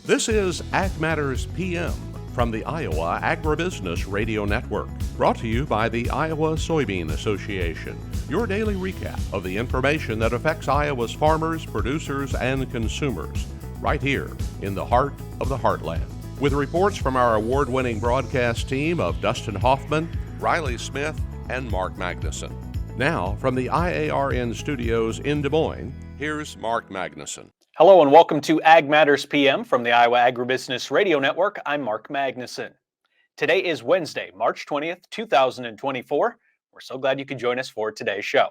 This is Ag Matters PM from the Iowa Agribusiness Radio Network, brought to you by the Iowa Soybean Association. Your daily recap of the information that affects Iowa's farmers, producers, and consumers, right here in the heart of the heartland. With reports from our award-winning broadcast team of Dustin Hoffman, Riley Smith, and Mark Magnuson. Now, from the IARN studios in Des Moines, here's Mark Magnuson. Hello and welcome to Ag Matters PM from the Iowa Agribusiness Radio Network. I'm Mark Magnuson. Today is Wednesday, March 20th, 2024. We're so glad you could join us for today's show.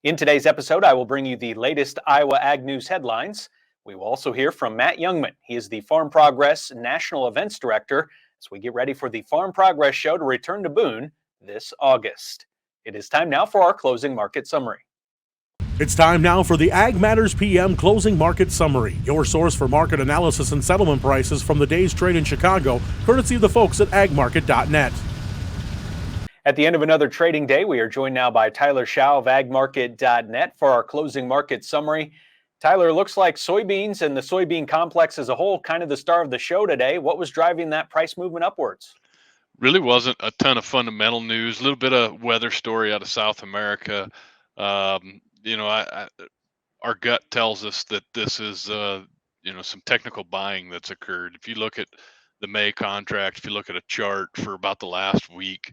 In today's episode, I will bring you the latest Iowa Ag News headlines. We will also hear from Matt Jungmann. He is the Farm Progress National Events Director as we get ready for the Farm Progress Show to return to Boone this August. It is time now for our closing market summary. It's time now for the Ag Matters PM Closing Market Summary, your source for market analysis and settlement prices from the day's trade in Chicago, courtesy of the folks at agmarket.net. At the end of another trading day, we are joined now by Tyler Schau of agmarket.net for our closing market summary. Tyler, looks like soybeans and the soybean complex as a whole kind of the star of the show today. What was driving that price movement upwards? Really wasn't a ton of fundamental news, a little bit of weather story out of South America. Our gut tells us that this is, some technical buying that's occurred. If you look at the May contract, if you look at a chart for about the last week,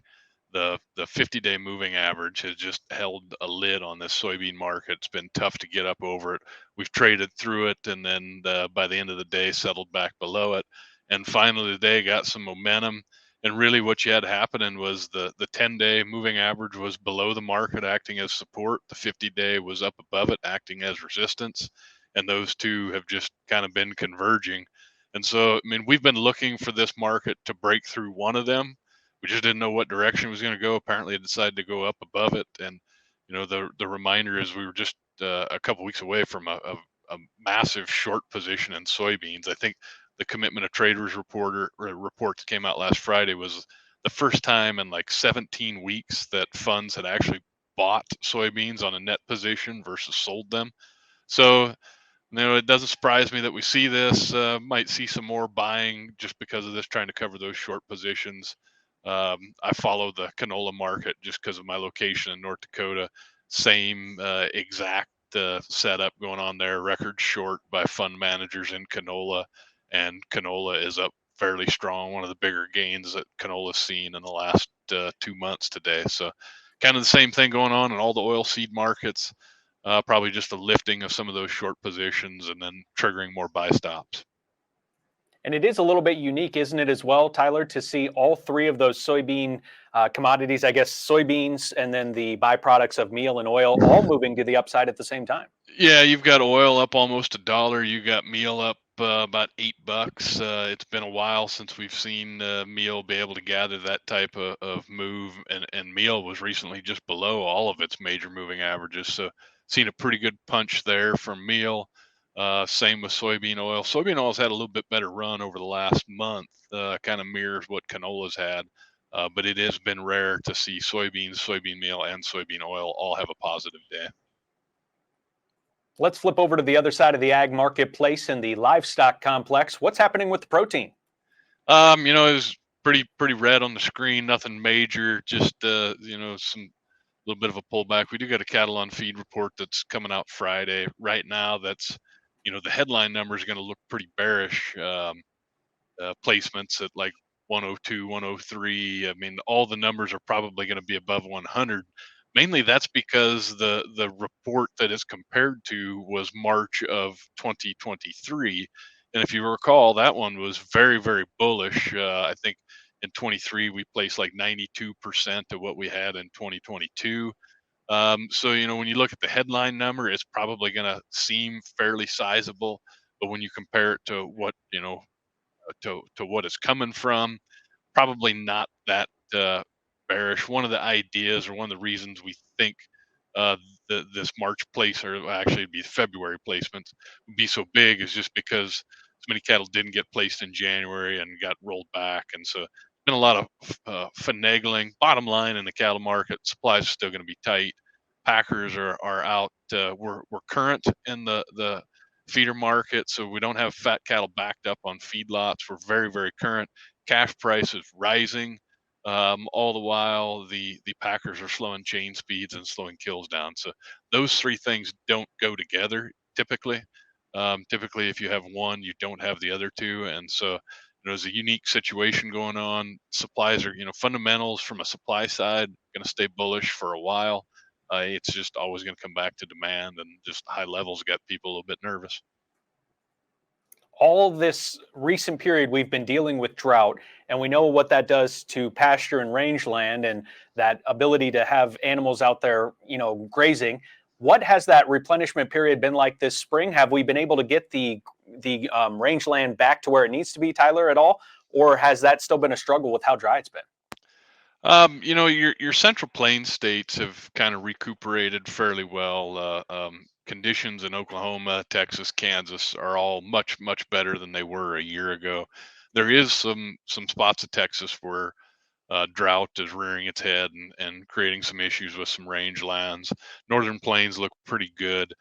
the 50-day moving average has just held a lid on this soybean market. It's been tough to get up over it. We've traded through it, and then by the end of the day, settled back below it. And finally today got some momentum. And really what you had happening was the 10-day moving average was below the market, acting as support. The 50-day was up above it, acting as resistance. And those two have just kind of been converging. And so, we've been looking for this market to break through one of them. We just didn't know what direction it was going to go. Apparently it decided to go up above it. And, the reminder is we were just a couple weeks away from a massive short position in soybeans. I think the Commitment of Traders report that came out last Friday was the first time in like 17 weeks that funds had actually bought soybeans on a net position versus sold them. So, it doesn't surprise me that we see this. Might see some more buying just because of this, trying to cover those short positions. I follow the canola market just because of my location in North Dakota. Same exact setup going on there. Record short by fund managers in canola. And canola is up fairly strong, one of the bigger gains that canola's seen in the last 2 months today. So kind of the same thing going on in all the oil seed markets, probably just a lifting of some of those short positions and then triggering more buy stops. And it is a little bit unique, isn't it, as well, Tyler, to see all three of those soybean commodities, I guess soybeans and then the byproducts of meal and oil, all moving to the upside at the same time. Yeah, you've got oil up almost $1. You got meal up about $8. It's been a while since we've seen meal be able to gather that type of move, and meal was recently just below all of its major moving averages. So seen a pretty good punch there from meal. Same with soybean oil. Soybean oil's had a little bit better run over the last month, kind of mirrors what canola's had. But it has been rare to see soybeans, soybean meal, and soybean oil all have a positive day. Let's flip over to the other side of the ag marketplace in the livestock complex. What's happening with the protein? It was pretty red on the screen, nothing major, just some little bit of a pullback. We do got a cattle on feed report that's coming out Friday. Right now, that's the headline number is going to look pretty bearish. Placements at like 102, 103. All the numbers are probably going to be above 100. Mainly that's because the report that is compared to was March of 2023. And if you recall, that one was very, very bullish. I think in 23, we placed like 92% of what we had in 2022. So, when you look at the headline number, it's probably going to seem fairly sizable. But when you compare it to what, to what it's coming from, probably not that bearish. One of the ideas or one of the reasons we think this March place, or actually it'd be February placements, would be so big is just because so many cattle didn't get placed in January and got rolled back. And so been a lot of finagling. Bottom line in the cattle market, supplies are still going to be tight. Packers are out. We're current in the feeder market, so we don't have fat cattle backed up on feedlots. We're very, very current. Cash price is rising. All the while, the packers are slowing chain speeds and slowing kills down. So those three things don't go together typically. Typically, if you have one, you don't have the other two, and so there's a unique situation going on. Supplies are, fundamentals from a supply side going to stay bullish for a while. It's just always going to come back to demand, and just high levels got people a little bit nervous. All this recent period, we've been dealing with drought, and we know what that does to pasture and rangeland and that ability to have animals out there, grazing. What has that replenishment period been like this spring? Have we been able to get the rangeland back to where it needs to be, Tyler, at all? Or has that still been a struggle with how dry it's been? Your Central Plains states have kind of recuperated fairly well. Conditions in Oklahoma, Texas, Kansas are all much, much better than they were a year ago. There is some spots of Texas where drought is rearing its head and creating some issues with some rangelands. Northern Plains look pretty good.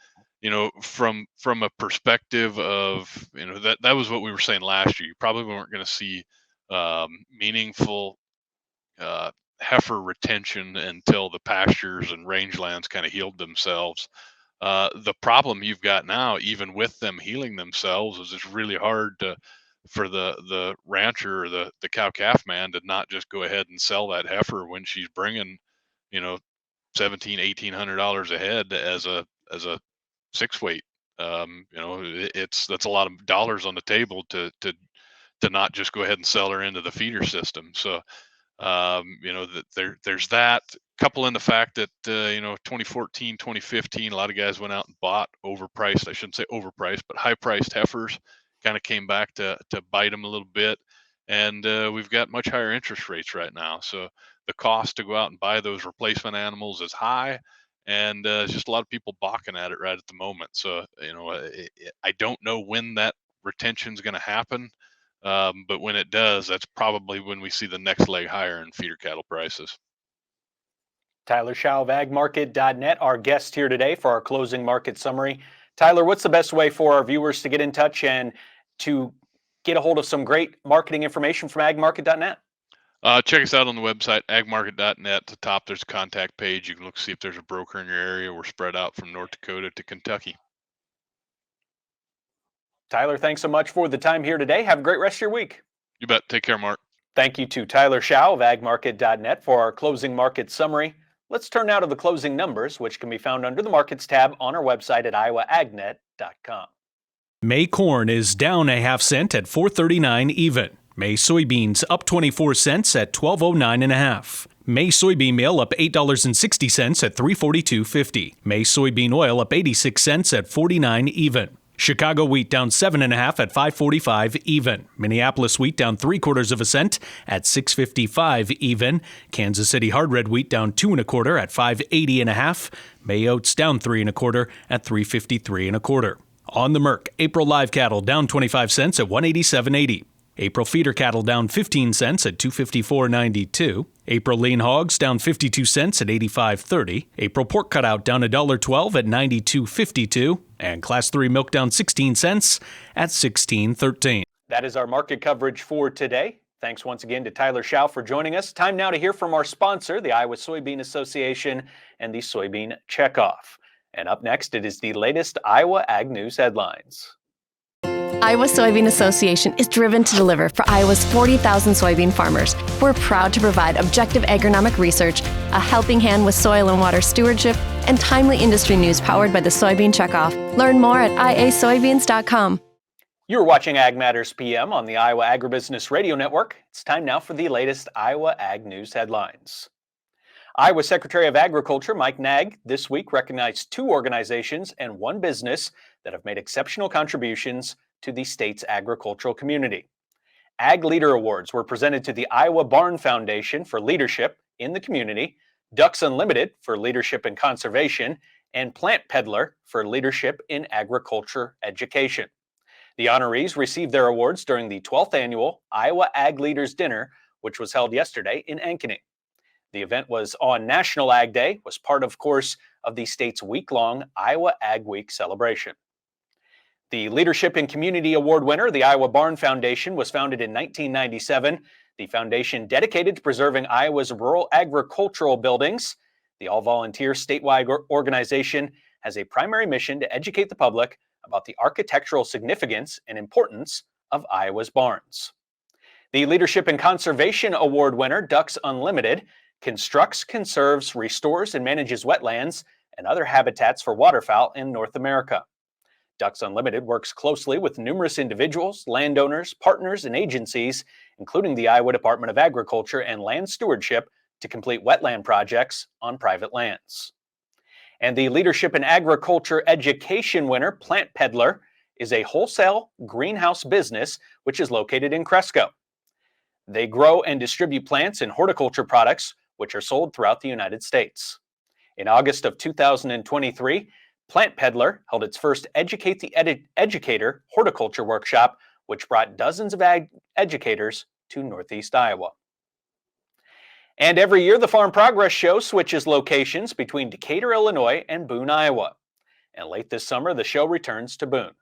From a perspective of that was what we were saying last year. You probably weren't going to see meaningful heifer retention until the pastures and rangelands kind of healed themselves. The problem you've got now, even with them healing themselves, is it's really hard for the rancher or the cow calf man to not just go ahead and sell that heifer when she's bringing, $1,700-$1,800 a head as a 6 weight. That's a lot of dollars on the table to not just go ahead and sell her into the feeder system. So that there's that, couple in the fact that 2014, 2015, a lot of guys went out and bought overpriced, I shouldn't say overpriced, but high priced heifers, kind of came back to bite them a little bit. And we've got much higher interest rates right now, so the cost to go out and buy those replacement animals is high, and it's just a lot of people balking at it right at the moment. So I don't know when that retention is going to happen. But when it does, that's probably when we see the next leg higher in feeder cattle prices. Tyler Schau of agmarket.net, our guest here today for our closing market summary. Tyler, what's the best way for our viewers to get in touch and to get a hold of some great marketing information from agmarket.net? Check us out on the website, agmarket.net. At the top, there's a contact page. You can look, see if there's a broker in your area. We're spread out from North Dakota to Kentucky. Tyler, thanks so much for the time here today. Have a great rest of your week. You bet. Take care, Mark. Thank you to Tyler Schau of agmarket.net for our closing market summary. Let's turn now to the closing numbers, which can be found under the Markets tab on our website at iowaagnet.com. May corn is down a half cent at $4.39 even. May soybeans up 24 cents at $12.09 and a half. May soybean meal up $8.60 at $3.42.50. May soybean oil up 86 cents at $49 even. Chicago wheat down 7.5 at $5.45 even. Minneapolis wheat down 3/4 cent at $6.55 even. Kansas City hard red wheat down 2 1/4 at $5.80 and a half. May oats down 3 1/4 at $3.53 and a quarter. On the Merc, April live cattle down 25 cents at $187.80. April feeder cattle down 15 cents at $254.92. April lean hogs down 52 cents at $85.30. April pork cutout down $1.12 at $92.52. And Class 3 milk down 16 cents at $16.13. That is our market coverage for today. Thanks once again to Tyler Schau for joining us. Time now to hear from our sponsor, the Iowa Soybean Association and the Soybean Checkoff. And up next, it is the latest Iowa Ag News headlines. Iowa Soybean Association is driven to deliver for Iowa's 40,000 soybean farmers. We're proud to provide objective agronomic research, a helping hand with soil and water stewardship, and timely industry news powered by the Soybean Checkoff. Learn more at iasoybeans.com. You're watching Ag Matters PM on the Iowa Agribusiness Radio Network. It's time now for the latest Iowa Ag News headlines. Iowa Secretary of Agriculture Mike Naig this week recognized 2 organizations and 1 business that have made exceptional contributions to the state's agricultural community. Ag Leader Awards were presented to the Iowa Barn Foundation for leadership in the community, Ducks Unlimited for leadership in conservation, and Plant Peddler for leadership in agriculture education. The honorees received their awards during the 12th annual Iowa Ag Leaders Dinner, which was held yesterday in Ankeny. The event was on National Ag Day, was part, of course, of the state's week-long Iowa Ag Week celebration. The Leadership and Community Award winner, the Iowa Barn Foundation, was founded in 1997. The foundation dedicated to preserving Iowa's rural agricultural buildings. The all-volunteer statewide organization has a primary mission to educate the public about the architectural significance and importance of Iowa's barns. The Leadership and Conservation Award winner, Ducks Unlimited, constructs, conserves, restores, and manages wetlands and other habitats for waterfowl in North America. Ducks Unlimited works closely with numerous individuals, landowners, partners, and agencies, including the Iowa Department of Agriculture and Land Stewardship, to complete wetland projects on private lands. And the Leadership in Agriculture Education winner, Plant Peddler, is a wholesale greenhouse business which is located in Cresco. They grow and distribute plants and horticulture products which are sold throughout the United States. In August of 2023, Plant Peddler held its first Educate the Educator horticulture workshop, which brought dozens of educators to Northeast Iowa. And every year, the Farm Progress Show switches locations between Decatur, Illinois, and Boone, Iowa. And late this summer, the show returns to Boone.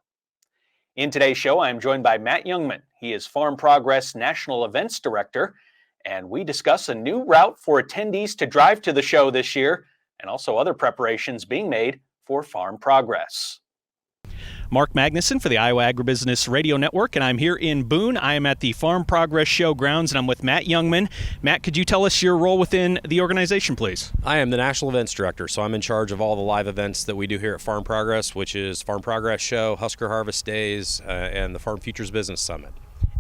In today's show, I am joined by Matt Jungmann. He is Farm Progress National Events Director, and we discuss a new route for attendees to drive to the show this year, and also other preparations being made for Farm Progress. Mark Magnuson for the Iowa Agribusiness Radio Network, and I'm here in Boone. I am at the Farm Progress Show grounds, and I'm with Matt Jungmann. Matt, could you tell us your role within the organization, please? I am the National Events Director, so I'm in charge of all the live events that we do here at Farm Progress, which is Farm Progress Show, Husker Harvest Days, and the Farm Futures Business Summit.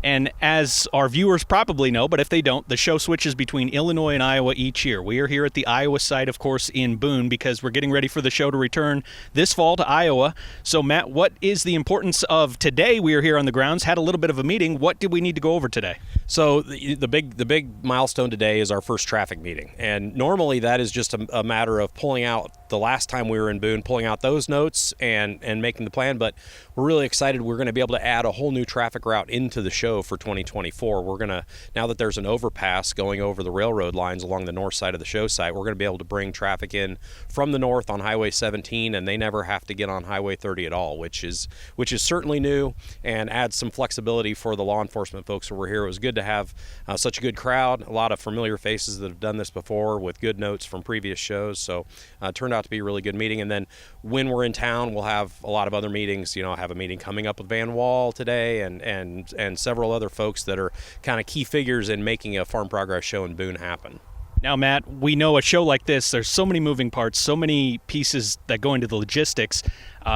And as our viewers probably know, but if they don't, the show switches between Illinois and Iowa each year. We are here at the Iowa site, of course, in Boone, because we're getting ready for the show to return this fall to Iowa. So, Matt, what is the importance of today? We are here on the grounds, had a little bit of a meeting. What did we need to go over today? So the big milestone today is our first traffic meeting. And normally that is just a matter of pulling out the last time we were in Boone, pulling out those notes and making the plan. But we're really excited. We're going to be able to add a whole new traffic route into the show for 2024. We're going to, now that there's an overpass going over the railroad lines along the north side of the show site, we're going to be able to bring traffic in from the north on Highway 17, and they never have to get on Highway 30 at all, which is certainly new and adds some flexibility for the law enforcement folks who were here. It was good to have such a good crowd, a lot of familiar faces that have done this before with good notes from previous shows. So it turned out to be a really good meeting. And then when we're in town, we'll have a lot of other meetings. You know, I have a meeting coming up with Van Wall today and several other folks that are kind of key figures in making a Farm Progress show in Boone happen. Now, Matt, we know a show like this, there's so many moving parts, so many pieces that go into the logistics.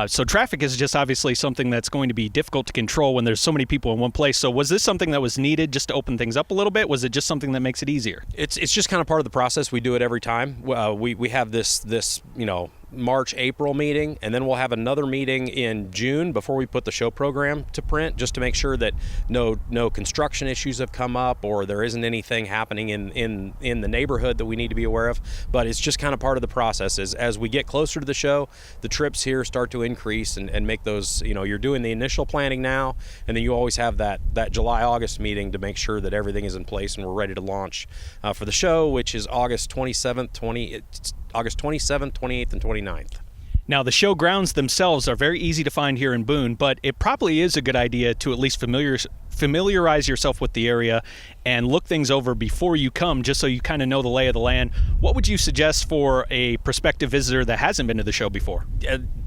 So traffic is just obviously something that's going to be difficult to control when there's so many people in one place. So was this something that was needed just to open things up a little bit? Was it just something that makes it easier? It's just kind of part of the process. We do it every time. We have this March, April meeting, and then we'll have another meeting in June before we put the show program to print, just to make sure that no construction issues have come up or there isn't anything happening in the neighborhood that we need to be aware of. But it's just kind of part of the process. As we get closer to the show, the trips here start to increase and make those, you're doing the initial planning now, and then you always have that July-August meeting to make sure that everything is in place and we're ready to launch for the show, which is August 27th, 28th, and 29th. Now, the show grounds themselves are very easy to find here in Boone, but it probably is a good idea to at least familiarize yourself with the area and look things over before you come, just so you kind of know the lay of the land. What would you suggest for a prospective visitor that hasn't been to the show before?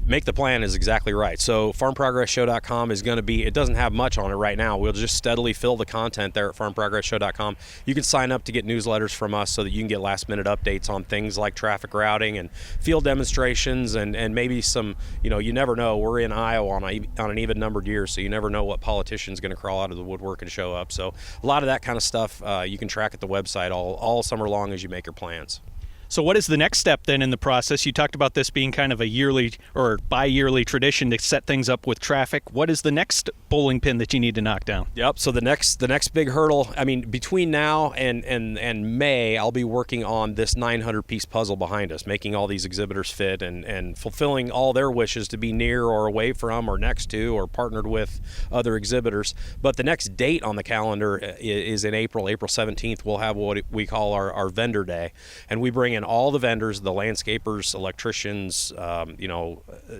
Make the plan is exactly right. So farmprogressshow.com is going to be, it doesn't have much on it right now. We'll just steadily fill the content there at farmprogressshow.com. You can sign up to get newsletters from us so that you can get last minute updates on things like traffic routing and field demonstrations and maybe some, you never know. We're in Iowa on an even numbered year, so you never know what politician's going to crawl out of the woodwork and show up. So a lot of that kind of stuff you can track at the website all summer long as you make your plans. So what is the next step then in the process? You talked about this being kind of a yearly or bi-yearly tradition to set things up with traffic. What is the next bowling pin that you need to knock down? Yep. So the next big hurdle, between now and May, I'll be working on this 900-piece puzzle behind us, making all these exhibitors fit and fulfilling all their wishes to be near or away from or next to or partnered with other exhibitors. But the next date on the calendar is in April 17th. We'll have what we call our vendor day, and we bring in and all the vendors, the landscapers, electricians,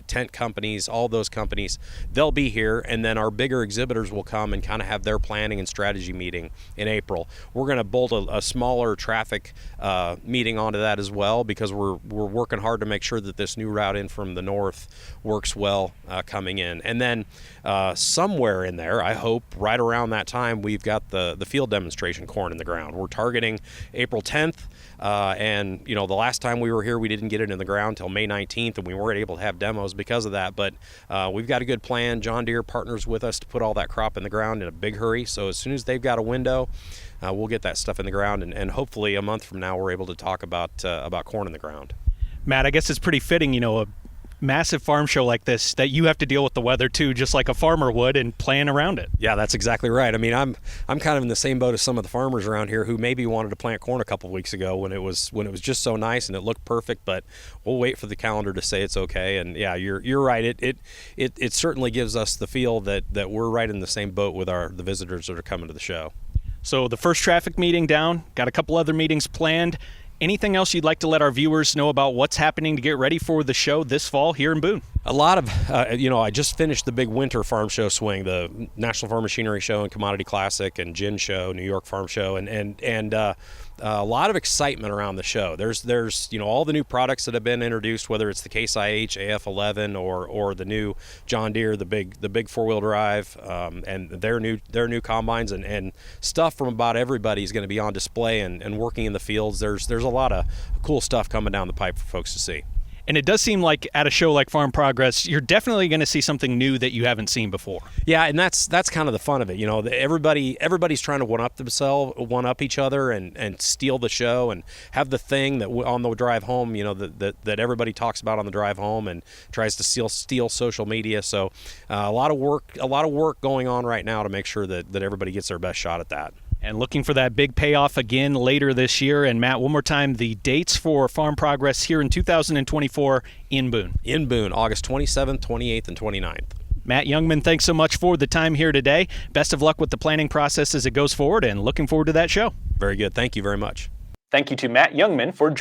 tent companies, all those companies, they'll be here. And then our bigger exhibitors will come and kind of have their planning and strategy meeting in April. We're going to bolt a smaller traffic meeting onto that as well, because we're working hard to make sure that this new route in from the north works well coming in. And then somewhere in there, I hope right around that time, we've got the field demonstration corn in the ground. We're targeting April 10th. And the last time we were here, we didn't get it in the ground till May 19th, and we weren't able to have demos because of that. But we've got a good plan. John Deere partners with us to put all that crop in the ground in a big hurry. So as soon as they've got a window, we'll get that stuff in the ground, and hopefully a month from now, we're able to talk about corn in the ground. Matt, I guess it's pretty fitting, a massive farm show like this, that you have to deal with the weather too, just like a farmer would, and plan around it. Yeah, that's exactly right. I mean, I'm kind of in the same boat as some of the farmers around here who maybe wanted to plant corn a couple of weeks ago when it was just so nice and it looked perfect, but we'll wait for the calendar to say it's okay. And yeah, you're right. It certainly gives us the feel that we're right in the same boat with the visitors that are coming to the show. So the first traffic meeting down, got a couple other meetings planned. Anything else you'd like to let our viewers know about what's happening to get ready for the show this fall here in Boone? A lot of, I just finished the big winter farm show swing, the National Farm Machinery Show and Commodity Classic and Gin Show, New York Farm Show, and a lot of excitement around the show. There's all the new products that have been introduced, whether it's the Case IH AF11 or the new John Deere, the big four-wheel drive, and their new combines, and stuff from about everybody is going to be on display and working in the fields. There's a lot of cool stuff coming down the pipe for folks to see. And it does seem like at a show like Farm Progress, you're definitely going to see something new that you haven't seen before. Yeah, and that's kind of the fun of it. Everybody's trying to one up each other and steal the show and have the thing that on the drive home, that everybody talks about on the drive home and tries to steal social media. So a lot of work going on right now to make sure that everybody gets their best shot at that. And looking for that big payoff again later this year. And Matt, one more time, the dates for Farm Progress here in 2024 in Boone. In Boone, August 27th, 28th, and 29th. Matt Jungmann, thanks so much for the time here today. Best of luck with the planning process as it goes forward, and looking forward to that show. Very good. Thank you very much. Thank you to Matt Jungmann for